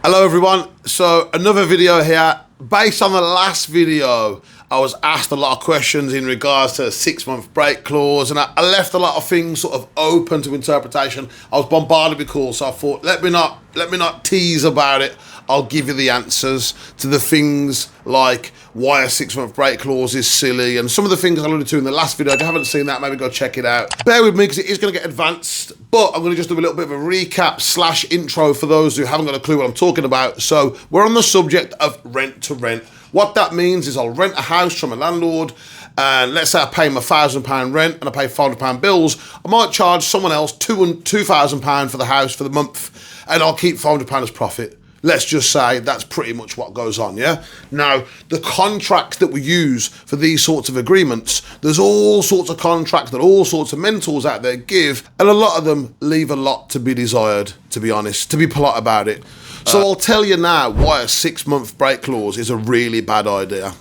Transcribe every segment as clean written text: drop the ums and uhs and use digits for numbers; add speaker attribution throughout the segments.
Speaker 1: Hello everyone, so another video here. Based on the last video, I was asked a lot of questions in regards to a 6-month break clause, and I left a lot of things sort of open to interpretation. I was bombarded with calls, so I thought, let me not tease about it. I'll give you the answers to the things like why a 6-month break clause is silly, and some of the things I alluded to in the last video. If you haven't seen that, maybe go check it out. Bear with me because it is going to get advanced, but I'm going to just do a little bit of a recap / intro for those who haven't got a clue what I'm talking about. So we're on the subject of rent to rent. What that means is I'll rent a house from a landlord, and let's say I pay him £1,000 rent and I pay £500 bills. I might charge someone else £2,000 for the house for the month, and I'll keep £500 as profit. Let's just say that's pretty much what goes on, yeah? Now, the contracts that we use for these sorts of agreements, there's all sorts of contracts that all sorts of mentors out there give, and a lot of them leave a lot to be desired, to be honest, to be polite about it. So I'll tell you now why a 6-month break clause is a really bad idea.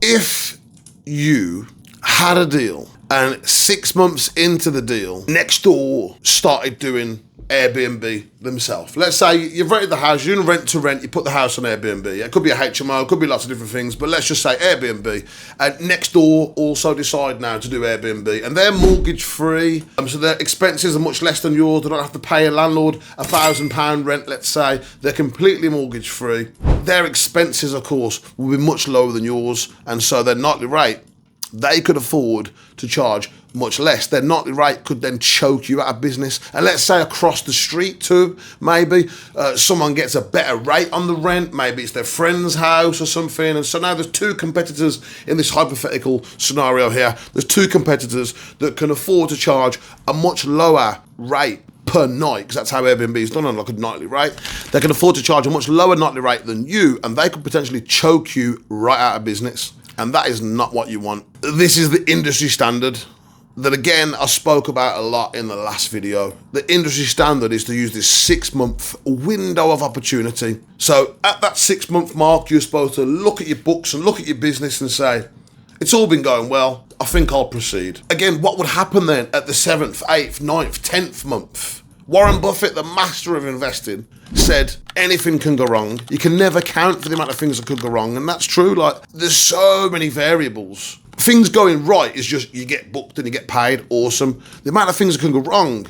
Speaker 1: If you had a deal and 6 months into the deal, next door started doing Airbnb themselves. Let's say you've rented the house, you're doing rent to rent, you put the house on Airbnb. It could be a HMO, it could be lots of different things, but let's just say Airbnb. And next door also decide now to do Airbnb, and they're mortgage free, so their expenses are much less than yours. They don't have to pay a landlord £1,000 rent, let's say. They're completely mortgage free. Their expenses, of course, will be much lower than yours, and so their nightly rate, they could afford to charge much less. Their nightly rate could then choke you out of business. And let's say across the street too, maybe someone gets a better rate on the rent, maybe it's their friend's house or something, and so now there's two competitors in this hypothetical scenario here. There's two competitors that can afford to charge a much lower rate per night, because that's how Airbnb is done on like a nightly rate. They can afford to charge a much lower nightly rate than you, and they could potentially choke you right out of business. And that is not what you want. This is the industry standard that, again, I spoke about a lot in the last video. The industry standard is to use this 6-month window of opportunity. So at that 6-month mark, you're supposed to look at your books and look at your business and say, it's all been going well, I think I'll proceed. Again, what would happen then at the 7th, 8th, 9th, 10th month? Warren Buffett, the master of investing, said anything can go wrong. You can never count for the amount of things that could go wrong, and that's true. Like, there's so many variables. Things going right is just you get booked and you get paid, awesome. The amount of things that can go wrong,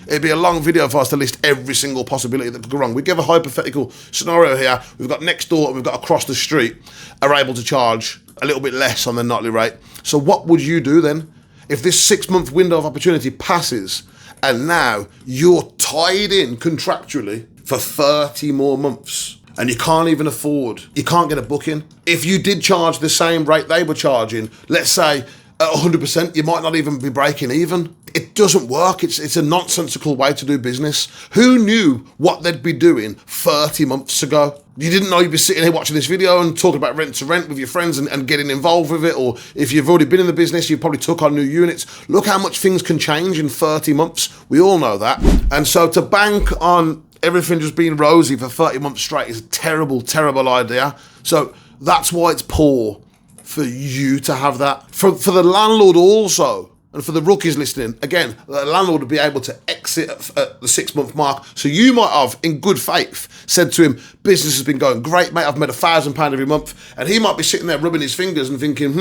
Speaker 1: it'd be a long video for us to list every single possibility that could go wrong. We give a hypothetical scenario here. We've got next door and we've got across the street are able to charge a little bit less on their nightly rate. So what would you do then? If this 6-month window of opportunity passes, and now you're tied in contractually for 30 more months, and you can't even afford, you can't get a booking. If you did charge the same rate they were charging, let's say at 100%, you might not even be breaking even. It doesn't work. It's a nonsensical way to do business. Who knew what they'd be doing 30 months ago? You didn't know you'd be sitting here watching this video and talking about rent to rent with your friends and getting involved with it, or if you've already been in the business, you probably took on new units. Look how much things can change in 30 months. We all know that. And so to bank on everything just being rosy for 30 months straight is a terrible, terrible idea. So that's why it's poor for you to have that. For the landlord also, and for the rookies listening, again, the landlord would be able to exit at the 6-month mark. So you might have, in good faith, said to him, business has been going great, mate, I've made £1,000 every month. And he might be sitting there rubbing his fingers and thinking,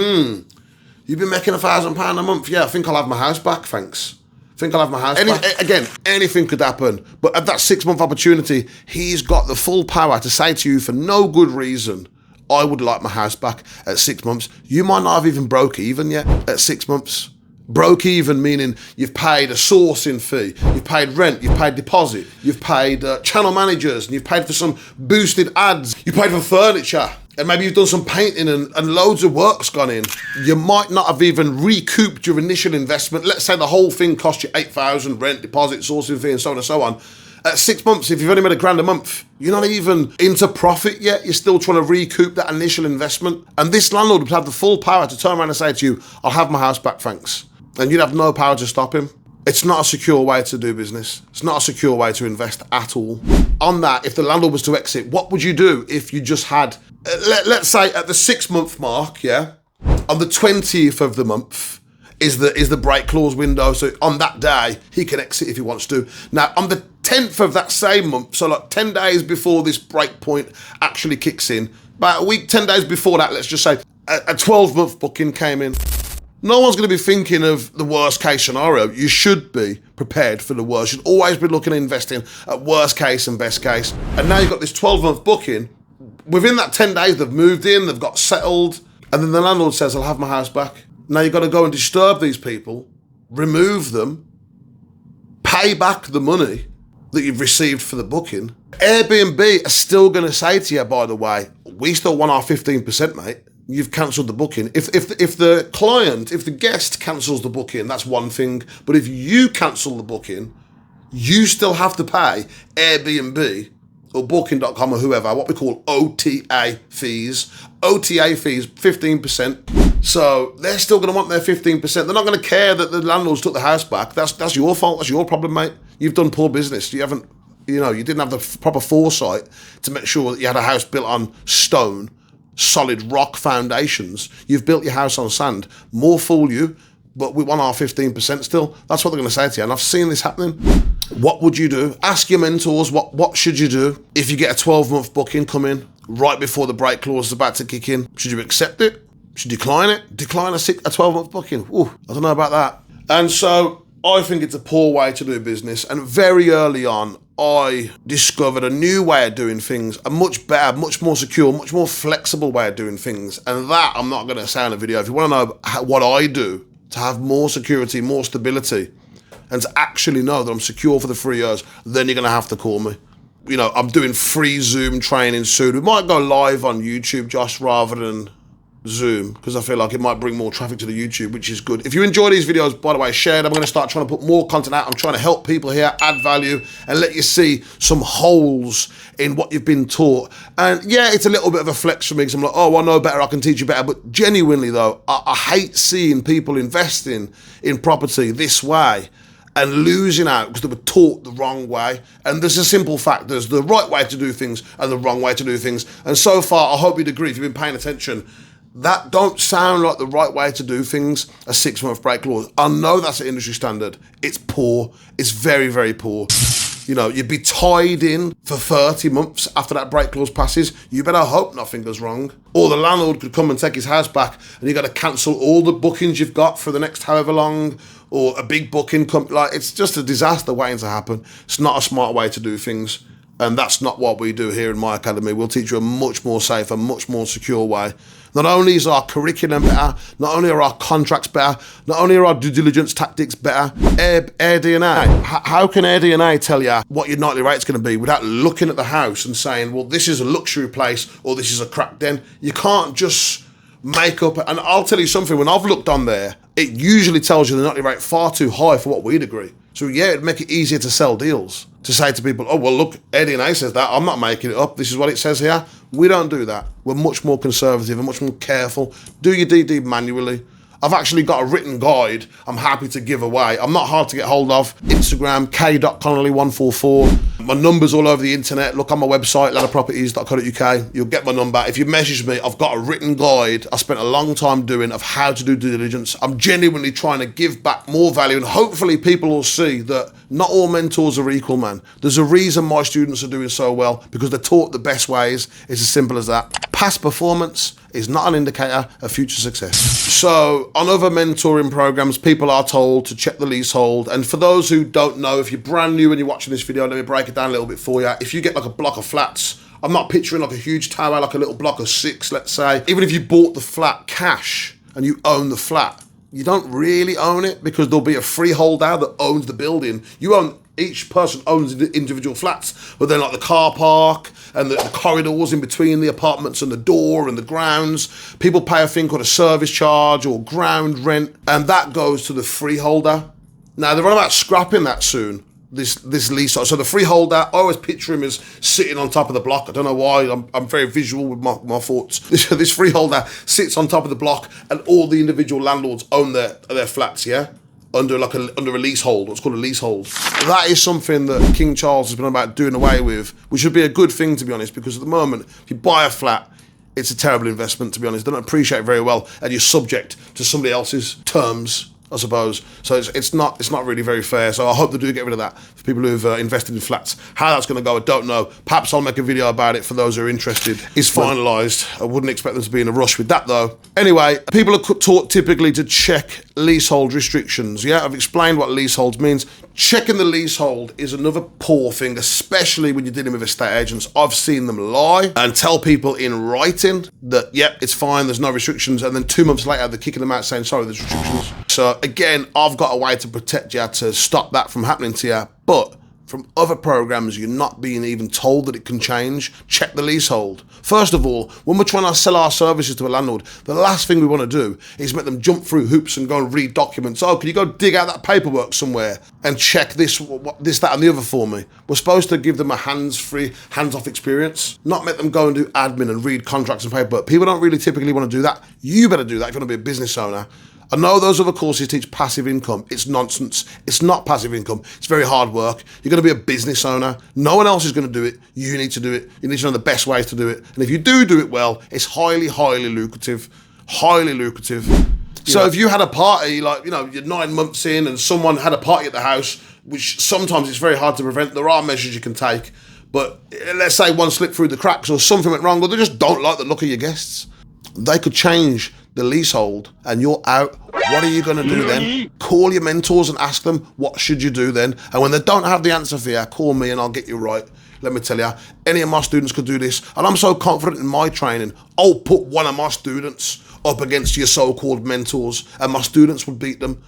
Speaker 1: you've been making £1,000 a month? Yeah, I think I'll have my house back, thanks. I think I'll have my house back. Again, anything could happen. But at that 6-month opportunity, he's got the full power to say to you for no good reason, I would like my house back at 6 months. You might not have even broke even yet at 6 months. Broke even meaning you've paid a sourcing fee, you've paid rent, you've paid deposit, you've paid channel managers, and you've paid for some boosted ads, you paid for furniture, and maybe you've done some painting and loads of work's gone in. You might not have even recouped your initial investment. Let's say the whole thing cost you $8,000, rent, deposit, sourcing fee, and so on and so on. At 6 months, if you've only made £1,000 a month, you're not even into profit yet. You're still trying to recoup that initial investment. And this landlord would have the full power to turn around and say to you, I'll have my house back, thanks. And you'd have no power to stop him. It's not a secure way to do business. It's not a secure way to invest at all. On that, if the landlord was to exit, what would you do if you just had, let's say at the 6-month mark, yeah, on the 20th of the month, is the break clause window. So on that day, he can exit if he wants to. Now, on the 10th of that same month, so like 10 days before this break point actually kicks in, about a week, 10 days before that, let's just say, a 12-month booking came in. No one's going to be thinking of the worst case scenario. You should be prepared for the worst. You should always be looking at investing at worst case and best case. And now you've got this 12-month booking. Within that 10 days, they've moved in, they've got settled, and then the landlord says, I'll have my house back. Now you've got to go and disturb these people, remove them, pay back the money that you've received for the booking. Airbnb are still going to say to you, by the way, we still want our 15%, mate. You've cancelled the booking. If the guest cancels the booking, that's one thing. But if you cancel the booking, you still have to pay Airbnb or Booking.com or whoever, what we call OTA fees. OTA fees, 15%. So they're still going to want their 15%. They're not going to care that the landlords took the house back. That's your fault. That's your problem, mate. You've done poor business. You didn't have the proper foresight to make sure that you had a house built on stone, solid rock foundations. You've built your house on sand. More fool you, but we want our 15% still. That's what they're going to say to you. And I've seen this happening. What would you do? Ask your mentors, what should you do if you get a 12-month booking come in right before the break clause is about to kick in? Should you accept it? Should you decline it? Decline a 12-month booking? Ooh, I don't know about that. And so I think it's a poor way to do business. And very early on, I discovered a new way of doing things, a much better, much more secure, much more flexible way of doing things. And that I'm not going to say in a video. If you want to know what I do to have more security, more stability, and to actually know that I'm secure for the 3 years, then you're going to have to call me. I'm doing free Zoom training soon. We might go live on YouTube, Josh, rather than Zoom, because I feel like it might bring more traffic to the YouTube, which is good. If you enjoy these videos, by the way, share them. I'm going to start trying to put more content out. I'm trying to help people here, add value, and let you see some holes in what you've been taught. And yeah, it's a little bit of a flex for me, because I'm like, oh, I know better, I can teach you better. But genuinely though, I hate seeing people investing in property this way and losing out because they were taught the wrong way. And there's a simple fact, there's the right way to do things and the wrong way to do things. And so far, I hope you'd agree, if you've been paying attention, that don't sound like the right way to do things, a 6-month break clause. I know that's an industry standard. It's poor. It's very, very poor. You'd be tied in for 30 months after that break clause passes. You better hope nothing goes wrong. Or the landlord could come and take his house back and you got to cancel all the bookings you've got for the next however long, or a big booking. It's just a disaster waiting to happen. It's not a smart way to do things. And that's not what we do here in my academy. We'll teach you a much more safe and much more secure way. Not only is our curriculum better, not only are our contracts better, not only are our due diligence tactics better, AirDNA. How can AirDNA tell you what your nightly rate's going to be without looking at the house and saying, well, this is a luxury place or this is a crack den? You can't just make up. And I'll tell you something, when I've looked on there, it usually tells you the nightly rate far too high for what we'd agree. So yeah, it'd make it easier to sell deals. To say to people, oh, well, look, AirDNA says that. I'm not making it up. This is what it says here. We don't do that. We're much more conservative and much more careful. Do your DD manually. I've actually got a written guide I'm happy to give away. I'm not hard to get hold of. Instagram, k.connolly144. My number's all over the internet. Look on my website, ladderproperties.co.uk. You'll get my number. If you message me, I've got a written guide I spent a long time doing of how to do due diligence. I'm genuinely trying to give back more value, and hopefully people will see that not all mentors are equal, man. There's a reason my students are doing so well, because they're taught the best ways. It's as simple as that. Past performance is not an indicator of future success. So on other mentoring programs, people are told to check the leasehold. And for those who don't know, if you're brand new and you're watching this video, let me break it down a little bit for you. If you get like a block of flats, I'm not picturing like a huge tower, like a little block of 6, let's say. Even if you bought the flat cash and you own the flat, you don't really own it, because there'll be a freeholder that owns the building. Each person owns the individual flats, but then like the car park and the corridors in between the apartments and the door and the grounds, people pay a thing called a service charge or ground rent, and that goes to the freeholder. Now they're on about scrapping that soon, this leasehold. So the freeholder, I always picture him as sitting on top of the block. I don't know why, I'm very visual with my thoughts. This freeholder sits on top of the block and all the individual landlords own their flats, yeah? Under a leasehold, what's called a leasehold. That is something that King Charles has been about doing away with, which would be a good thing, to be honest, because at the moment, if you buy a flat, it's a terrible investment, to be honest. They don't appreciate it very well, and you're subject to somebody else's terms I suppose. So it's not really very fair. So I hope they do get rid of that for people who've invested in flats. How that's going to go, I don't know. Perhaps I'll make a video about it for those who are interested. It's finalised. I wouldn't expect them to be in a rush with that though. Anyway, people are taught typically to check leasehold restrictions. Yeah, I've explained what leasehold means. Checking the leasehold is another poor thing, especially when you're dealing with estate agents. I've seen them lie and tell people in writing that, yep, it's fine, there's no restrictions, and then 2 months later they're kicking them out saying, sorry, there's restrictions. So again, I've got a way to protect you to stop that from happening to you, but from other programs, you're not being even told that it can change. Check the leasehold. First of all, when we're trying to sell our services to a landlord, the last thing we want to do is make them jump through hoops and go and read documents. Oh, can you go dig out that paperwork somewhere and check this, that, and the other for me? We're supposed to give them a hands-free, hands-off experience, not make them go and do admin and read contracts and paperwork. People don't really typically want to do that. You better do that if you want to be a business owner. I know those other courses teach passive income. It's nonsense. It's not passive income. It's very hard work. You're going to be a business owner. No one else is going to do it. You need to do it. You need to know the best ways to do it. And if you do it well, it's highly, highly lucrative. Highly lucrative. So if you had a party, like, you're 9 months in and someone had a party at the house, which sometimes it's very hard to prevent. There are measures you can take. But let's say one slipped through the cracks or something went wrong, or they just don't like the look of your guests. They could change the leasehold and you're out. What are you going to do then? Call your mentors and ask them, what should you do then? And when they don't have the answer for you, call me and I'll get you right. Let me tell you, any of my students could do this. And I'm so confident in my training, I'll put one of my students up against your so-called mentors and my students would beat them.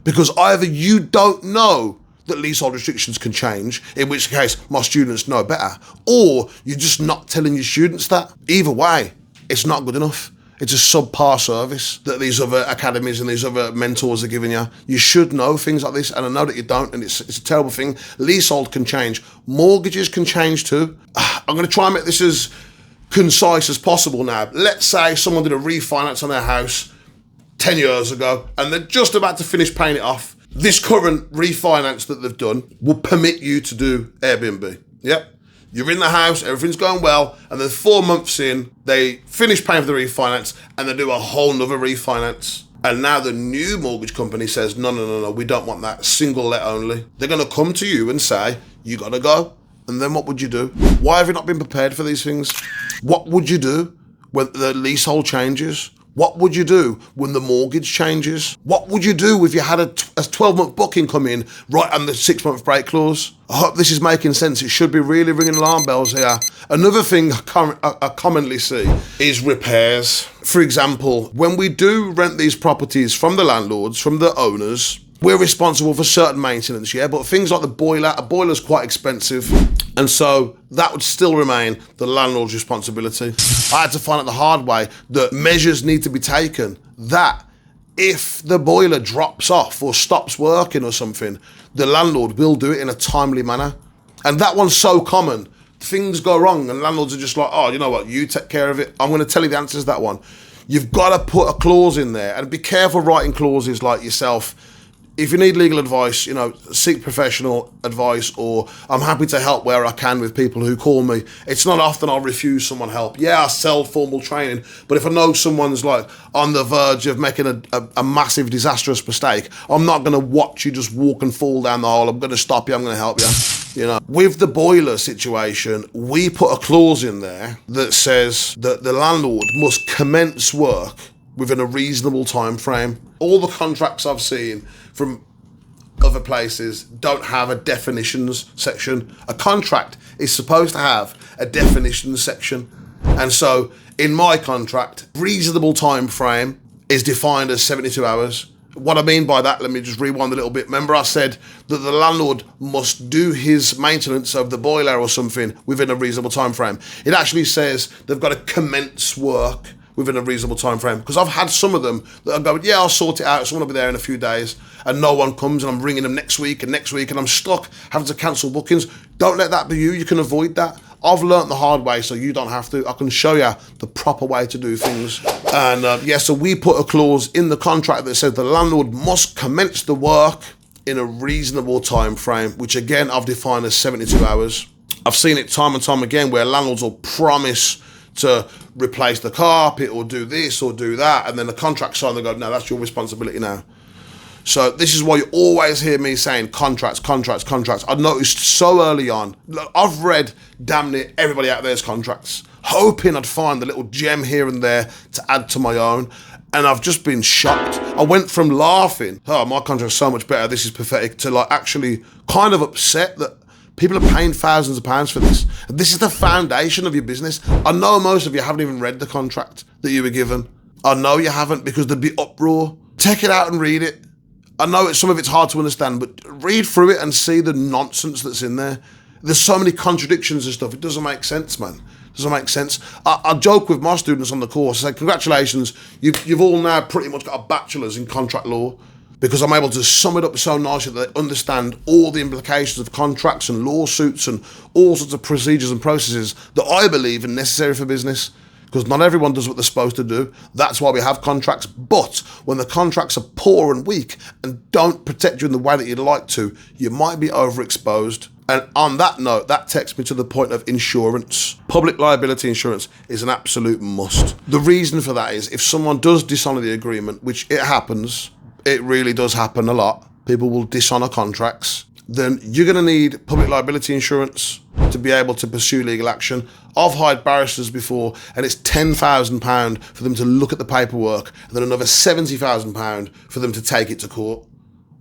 Speaker 1: Because either you don't know that leasehold restrictions can change, in which case my students know better, or you're just not telling your students that. Either way, it's not good enough. It's a subpar service that these other academies and these other mentors are giving you. You should know things like this, and I know that you don't, and it's a terrible thing. Leasehold can change. Mortgages can change too. I'm going to try and make this as concise as possible now. Let's say someone did a refinance on their house 10 years ago, and they're just about to finish paying it off. This current refinance that they've done will permit you to do Airbnb. Yep. You're in the house, everything's going well, and then 4 months in, they finish paying for the refinance, and they do a whole nother refinance. And now the new mortgage company says, no, we don't want that, single let only. They're going to come to you and say, you got to go. And then what would you do? Why have you not been prepared for these things? What would you do when the leasehold changes? What would you do when the mortgage changes? What would you do if you had a 12-month booking come in right on the 6-month break clause? I hope this is making sense. It should be really ringing alarm bells here. Another thing I commonly see is repairs. For example, when we do rent these properties from the landlords, from the owners, we're responsible for certain maintenance, yeah? But things like a boiler's quite expensive. And so that would still remain the landlord's responsibility. I had to find out the hard way that measures need to be taken that if the boiler drops off or stops working or something, the landlord will do it in a timely manner. And that one's so common. Things go wrong and landlords are just like, oh, you know what, you take care of it. I'm going to tell you the answer to that one. You've got to put a clause in there and be careful writing clauses like yourself. If you need legal advice, seek professional advice, or I'm happy to help where I can with people who call me. It's not often I'll refuse someone help. Yeah, I sell formal training, but if I know someone's like on the verge of making a massive disastrous mistake, I'm not going to watch you just walk and fall down the hole. I'm going to stop you. I'm going to help you. With the boiler situation, we put a clause in there that says that the landlord must commence work within a reasonable time frame. All the contracts I've seen from other places don't have a definitions section. A contract is supposed to have a definitions section. And so in my contract, reasonable time frame is defined as 72 hours. What I mean by that, let me just rewind a little bit. Remember I said that the landlord must do his maintenance of the boiler or something within a reasonable time frame. It actually says they've got to commence work within a reasonable time frame. Because I've had some of them that are going, yeah, I'll sort it out, someone will be there in a few days, and no one comes, and I'm ringing them next week, and I'm stuck having to cancel bookings. Don't let that be you. You can avoid that. I've learnt the hard way, so you don't have to. I can show you the proper way to do things. And so we put a clause in the contract that says the landlord must commence the work in a reasonable time frame, which again, I've defined as 72 hours. I've seen it time and time again where landlords will promise to replace the carpet or do this or do that, and then the contract signed, they go, no, that's your responsibility now. So this is why you always hear me saying contracts, contracts, contracts. I noticed so early on, I've read damn near everybody out there's contracts, hoping I'd find a little gem here and there to add to my own. And I've just been shocked. I went from laughing, oh, my contract's so much better, this is pathetic, to like actually kind of upset that people are paying thousands of pounds for this. And this is the foundation of your business. I know most of you haven't even read the contract that you were given. I know you haven't, because there'd be uproar. Take it out and read it. I know some of it's hard to understand, but read through it and see the nonsense that's in there. There's so many contradictions and stuff. It doesn't make sense, man. It doesn't make sense. I joke with my students on the course. I say, congratulations, you've all now pretty much got a bachelor's in contract law, because I'm able to sum it up so nicely that they understand all the implications of contracts and lawsuits and all sorts of procedures and processes that I believe are necessary for business. Because not everyone does what they're supposed to do. That's why we have contracts. But when the contracts are poor and weak and don't protect you in the way that you'd like to, you might be overexposed. And on that note, that takes me to the point of insurance. Public liability insurance is an absolute must. The reason for that is if someone does dishonour the agreement, which it happens, it really does happen a lot, people will dishonour contracts, then you're going to need public liability insurance to be able to pursue legal action. I've hired barristers before, and it's £10,000 for them to look at the paperwork, and then another £70,000 for them to take it to court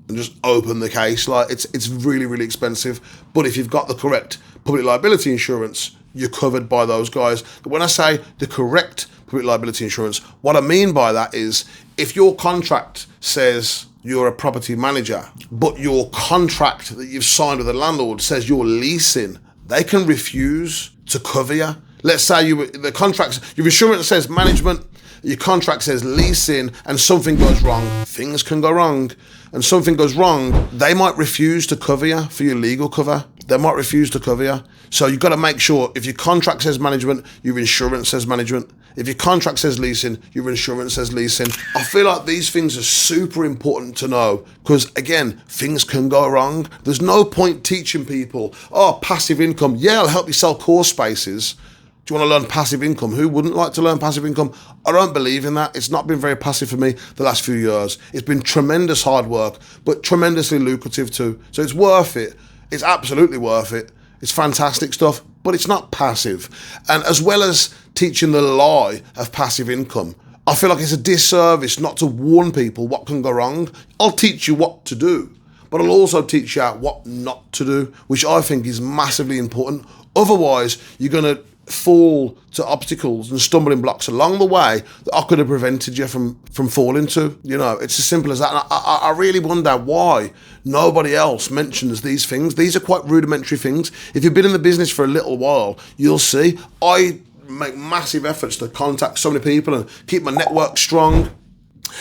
Speaker 1: and just open the case. Like it's really, really expensive. But if you've got the correct public liability insurance, you're covered by those guys. But when I say the correct public liability insurance, what I mean by that is if your contract says you're a property manager, but your contract that you've signed with the landlord says you're leasing, they can refuse to cover you. Let's say your insurance says management, your contract says leasing, and something goes wrong. Things can go wrong. And something goes wrong, they might refuse to cover you for your legal cover. They might refuse to cover you. So you've got to make sure if your contract says management, your insurance says management. If your contract says leasing, your insurance says leasing. I feel like these things are super important to know because, again, things can go wrong. There's no point teaching people, oh, passive income. Yeah, I'll help you sell course spaces. Do you want to learn passive income? Who wouldn't like to learn passive income? I don't believe in that. It's not been very passive for me the last few years. It's been tremendous hard work, but tremendously lucrative too. So it's worth it. It's absolutely worth it. It's fantastic stuff, but it's not passive. And as well as teaching the lie of passive income, I feel like it's a disservice not to warn people what can go wrong. I'll teach you what to do, but I'll also teach you what not to do, which I think is massively important. Otherwise, you're going to fall to obstacles and stumbling blocks along the way that I could have prevented you from falling to. You know, it's as simple as that. And I really wonder why nobody else mentions these things. These are quite rudimentary things. If you've been in the business for a little while, you'll see I make massive efforts to contact so many people and keep my network strong.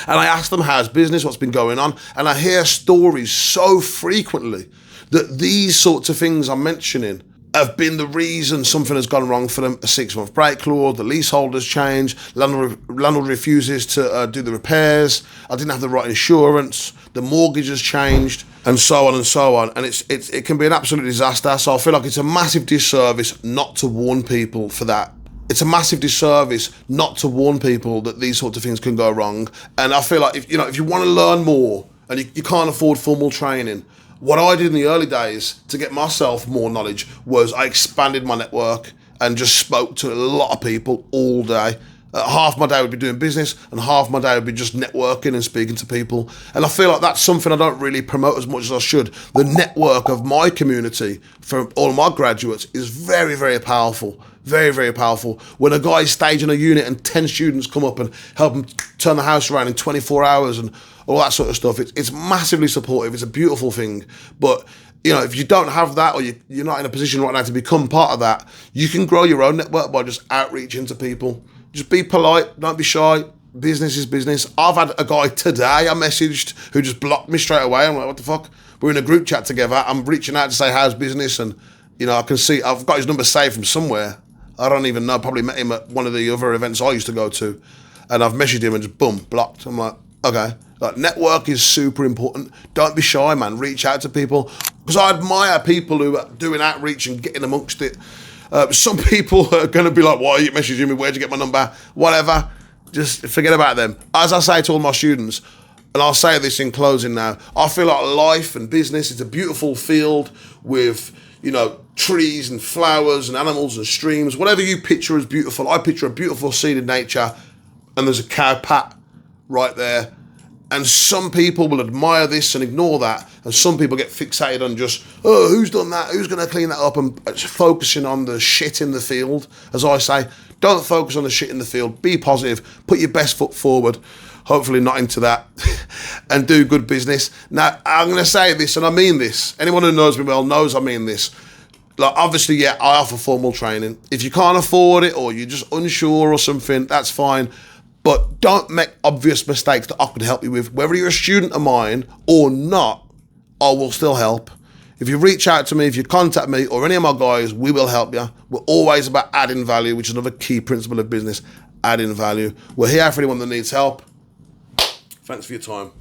Speaker 1: And I ask them, how's business, what's been going on? And I hear stories so frequently that these sorts of things I'm mentioning have been the reason something has gone wrong for them. A 6-month break clause, the leasehold has changed, landlord refuses to do the repairs, I didn't have the right insurance, the mortgage has changed, and so on and so on. And it can be an absolute disaster. So I feel like it's a massive disservice not to warn people for that. It's a massive disservice not to warn people that these sorts of things can go wrong. And I feel like if you want to learn more and you can't afford formal training, what I did in the early days to get myself more knowledge was I expanded my network and just spoke to a lot of people all day. Half my day would be doing business and half my day would be just networking and speaking to people. And I feel like that's something I don't really promote as much as I should. The network of my community for all my graduates is very, very powerful. Very, very powerful. When a guy's staging a unit and 10 students come up and help him turn the house around in 24 hours and all that sort of stuff, it's massively supportive. It's a beautiful thing. But, if you don't have that or you're not in a position right now to become part of that, you can grow your own network by just outreaching to people. Just be polite, don't be shy. Business is business. I've had a guy today I messaged who just blocked me straight away. I'm like, what the fuck? We're in a group chat together. I'm reaching out to say, how's business? And, I can see, I've got his number saved from somewhere. I don't even know. Probably met him at one of the other events I used to go to. And I've messaged him and just boom, blocked. I'm like, okay. Like, network is super important. Don't be shy, man. Reach out to people. Because I admire people who are doing outreach and getting amongst it. Some people are going to be like, why are you messaging me? Where'd you get my number? Whatever. Just forget about them. As I say to all my students, and I'll say this in closing now, I feel like life and business is a beautiful field with, you know, trees and flowers and animals and streams. Whatever you picture as beautiful, I picture a beautiful scene in nature, and there's a cow pat right there. And some people will admire this and ignore that, and some people get fixated on just, oh, who's done that? Who's going to clean that up? And focusing on the shit in the field. As I say, don't focus on the shit in the field. Be positive. Put your best foot forward. Hopefully not into that. And do good business. Now, I'm going to say this, and I mean this. Anyone who knows me well knows I mean this. Like, obviously, yeah, I offer formal training. If you can't afford it or you're just unsure or something, that's fine. But don't make obvious mistakes that I can help you with. Whether you're a student of mine or not, I will still help. If you reach out to me, if you contact me or any of my guys, we will help you. We're always about adding value, which is another key principle of business, adding value. We're here for anyone that needs help. Thanks for your time.